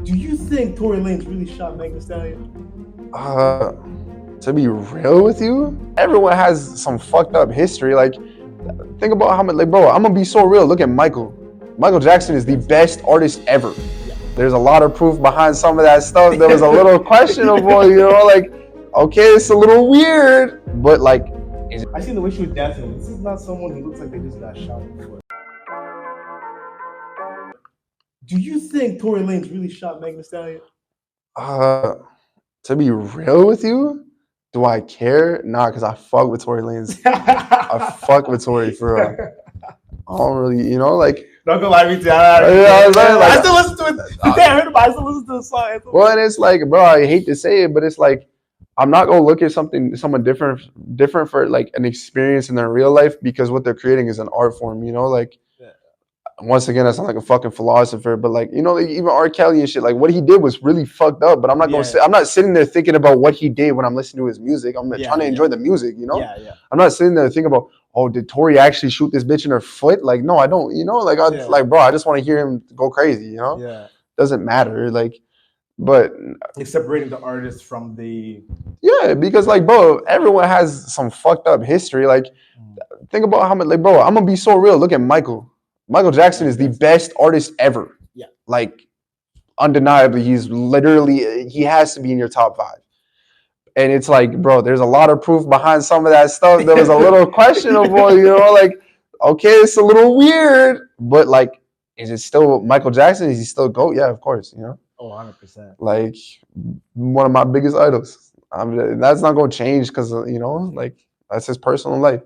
Do you think Tory Lanez really shot Megan Stallion? Uh, to be real with you, everyone has some fucked up history. Like, think about how much, like, bro, I'm gonna be so real. Look at Michael. Michael Jackson is the best artist ever. There's a lot of proof behind some of that stuff that was a little questionable, like, okay, it's a little weird, but like, I seen the way she was dancing. This is not someone who looks like they just got shot before. Do you think Tory Lanez really shot Megan Stallion? uh, to be real with you, do I care? Nah, because I fuck with Tory Lanez. I fuck with Tory for real. I don't really, like. Not gonna lie, me too. I still listen to it. I heard about it. I still listen to the song. Well, and it's like, bro, I hate to say it, but it's like, I'm not gonna look at someone different for like an experience in their real life because what they're creating is an art form. Like, once again, I sound like a fucking philosopher, but like, like even R. Kelly and shit, like what he did was really fucked up. But I'm not gonna say, I'm not sitting there thinking about what he did when I'm listening to his music. I'm trying to enjoy the music, I'm not sitting there thinking about, oh, did Tory actually shoot this bitch in her foot? Like, no, I don't. Like, like, bro, I just want to hear him go crazy. Doesn't matter. Like, but it's separating the artist from the because like, bro, everyone has some fucked up history. Like, think about how much, like, bro, I'm gonna be so real. Look at Michael. Michael Jackson is the best artist ever. Yeah. Like, undeniably, he has to be in your top 5. And it's like, bro, there's a lot of proof behind some of that stuff that was a little questionable, like, okay, it's a little weird, but like, is it still Michael Jackson? Is he still GOAT? Yeah, of course, Oh, 100%. Like, one of my biggest idols. That's not going to change because, like, that's his personal life.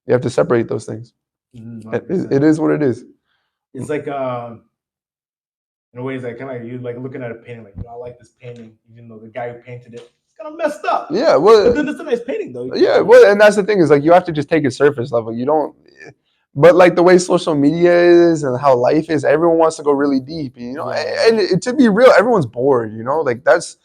You have to separate those things. It is what it is. It's like, in a way, it's like kind of like you like looking at a painting, like, I like this painting, even though the guy who painted it, it's kind of messed up. Yeah, well, but then it's a nice painting, though. Yeah, well, and that's the thing is like you have to just take it surface level. You don't, but like the way social media is and how life is, everyone wants to go really deep. And to be real, everyone's bored. Like that's.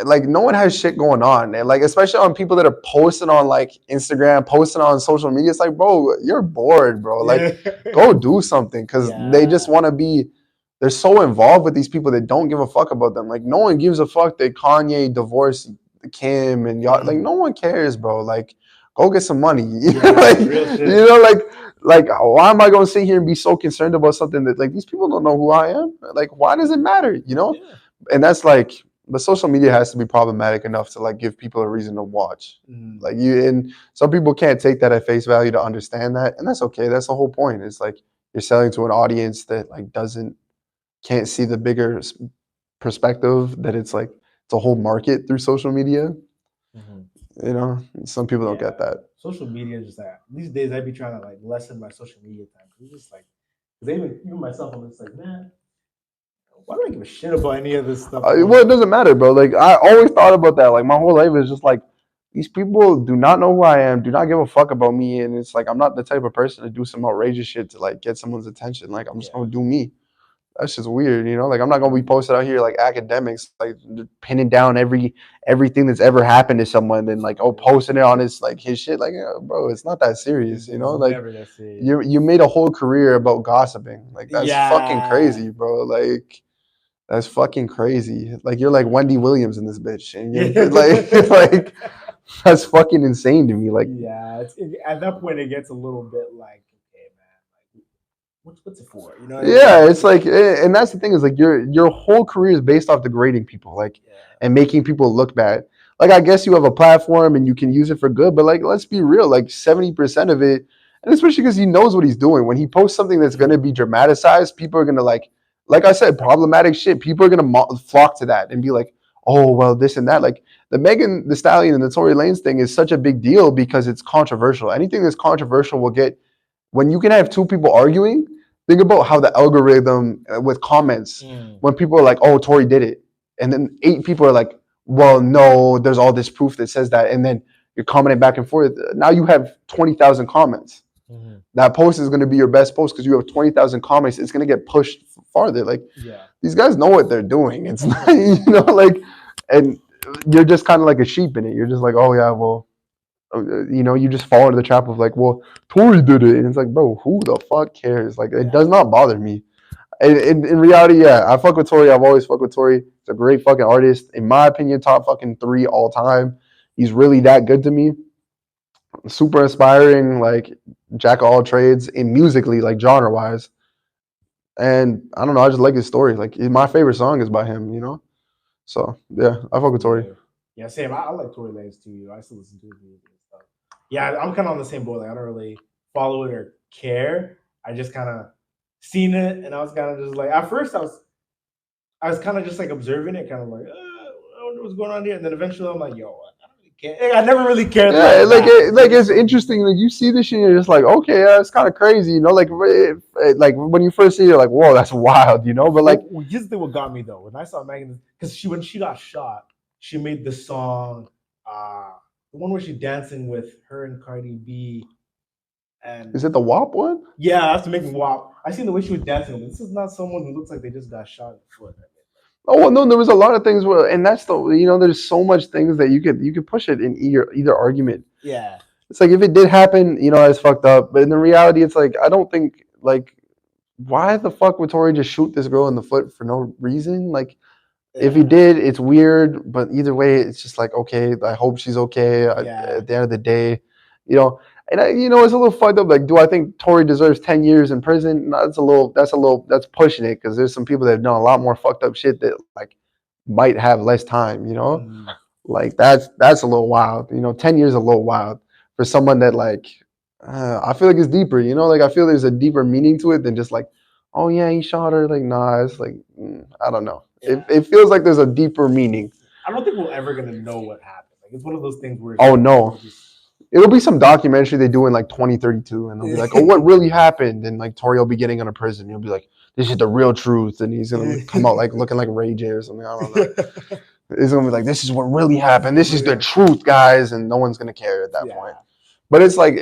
Like no one has shit going on, and like especially on people that are posting on like Instagram, posting on social media. It's like, bro, you're bored, bro. Like, go do something because they just want to be. They're so involved with these people that don't give a fuck about them. Like, no one gives a fuck that Kanye divorced Kim and y'all. Like, no one cares, bro. Like, go get some money. Like why am I gonna sit here and be so concerned about something that like these people don't know who I am? Like, why does it matter? And that's like. But social media has to be problematic enough to like give people a reason to watch. Like and some people can't take that at face value to understand that, and that's okay. That's the whole point. It's like you're selling to an audience that like can't see the bigger perspective that it's like it's a whole market through social media. Some people don't get that. Social media is just like these days I'd be trying to like lessen my social media time. It's just like because even myself, I'm just like, man. Why do I give a shit about any of this stuff? Well, it doesn't matter, bro. Like I always thought about that. Like my whole life is just like these people do not know who I am, do not give a fuck about me, and it's like I'm not the type of person to do some outrageous shit to like get someone's attention. Like I'm just gonna do me. That's just weird, Like I'm not gonna be posted out here like academics, like pinning down everything that's ever happened to someone, and like posting it on his shit. Like, bro, it's not that serious, Like you made a whole career about gossiping. Like that's fucking crazy, bro. Like. That's fucking crazy. Like you're like Wendy Williams in this bitch, and you're like that's fucking insane to me. Like at that point it gets a little bit like, okay, man, like what's it for? It's like, and that's the thing is like your whole career is based off degrading people, like and making people look bad. Like I guess you have a platform and you can use it for good, but like let's be real, like 70% of it, and especially because he knows what he's doing. When he posts something that's gonna be dramatized, people are gonna like I said, problematic shit. People are gonna flock to that and be like, "Oh, well, this and that." Like the Megan Thee Stallion and the Tory Lanez thing is such a big deal because it's controversial. Anything that's controversial will get. When you can have two people arguing, think about how the algorithm with comments. When people are like, "Oh, Tory did it," and then 8 people are like, "Well, no, there's all this proof that says that," and then you're commenting back and forth. Now you have 20,000 comments. That post is going to be your best post because you have 20,000 comments. It's going to get pushed farther. Like these guys know what they're doing. It's not, like, and you're just kind of like a sheep in it. You're just like, oh yeah, well, you just fall into the trap of like, well, Tory did it, and it's like, bro, who the fuck cares? Like, it does not bother me. In reality, yeah, I fuck with Tory. I've always fucked with Tory. He's a great fucking artist. In my opinion, top fucking 3 all time. He's really that good to me. Super inspiring, like jack of all trades in musically, like genre wise. And I don't know, I just like his story. Like my favorite song is by him, you know. So yeah, I fuck with Tory. Yeah, yeah, same. I like Tory Lanez too. I still listen to his music and stuff. Yeah, I'm kind of on the same boat. Like I don't really follow it or care. I just kind of seen it, and I was kind of just like, at first I was kind of just like observing it, kind of like, I wonder what's going on here. And then eventually I'm like, yo, I don't really care. I never really cared. Yeah, Like that. like it's interesting. Like you see this shit, and you're just like, okay, yeah, it's kind of crazy, you know. Like when you first see it, you're like, whoa, that's wild, you know. But like, well, here's the thing: what got me though, when I saw Megan, because when she got shot, she made the song, the one where she's dancing with her and Cardi B. And is it the WAP one? yeah, I have to make me walk. I seen the way she was dancing. This is not someone who looks like they just got shot in the foot. Oh well, no, there was a lot of things where, and that's the you know, there's so much things that you could push it in either argument. Yeah, It's like if it did happen, you know, it's fucked up. But in the reality, it's like I don't think like why the fuck would Tory just shoot this girl in the foot for no reason? Like if he did, it's weird. But either way, it's just like okay, I hope she's okay. Yeah. At the end of the day, you know. And you know, it's a little fucked up. Like, do I think Tory deserves 10 years in prison? No, that's pushing it because there's some people that have done a lot more fucked up shit that like might have less time. You know, like that's a little wild. You know, 10 years is a little wild for someone that like I feel like it's deeper. You know, like I feel there's a deeper meaning to it than just like, oh yeah, he shot her. Like, nah, it's like I don't know. Yeah. It feels like there's a deeper meaning. I don't think we're ever gonna know what happened. Like it's one of those things where oh no. It'll be some documentary they do in like 2032, and they'll be like, "Oh, what really happened?" And like Tory will be getting out of prison. He'll be like, "This is the real truth," and he's gonna come out like looking like Ray J or something. I don't know. He's gonna be like, "This is what really happened. This is the truth, guys," and no one's gonna care at that point. But it's like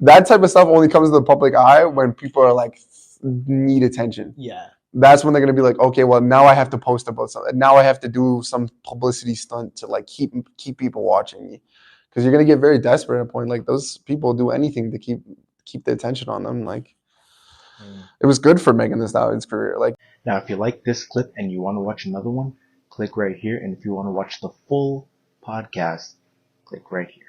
that type of stuff only comes to the public eye when people are like need attention. Yeah. That's when they're gonna be like, okay, well now I have to post about something. Now I have to do some publicity stunt to like keep people watching me. Because you're gonna get very desperate at a point. Like those people do anything to keep the attention on them. Like it was good for Megan Thee Stallion's career. Like now, if you like this clip and you want to watch another one, click right here. And if you want to watch the full podcast, click right here.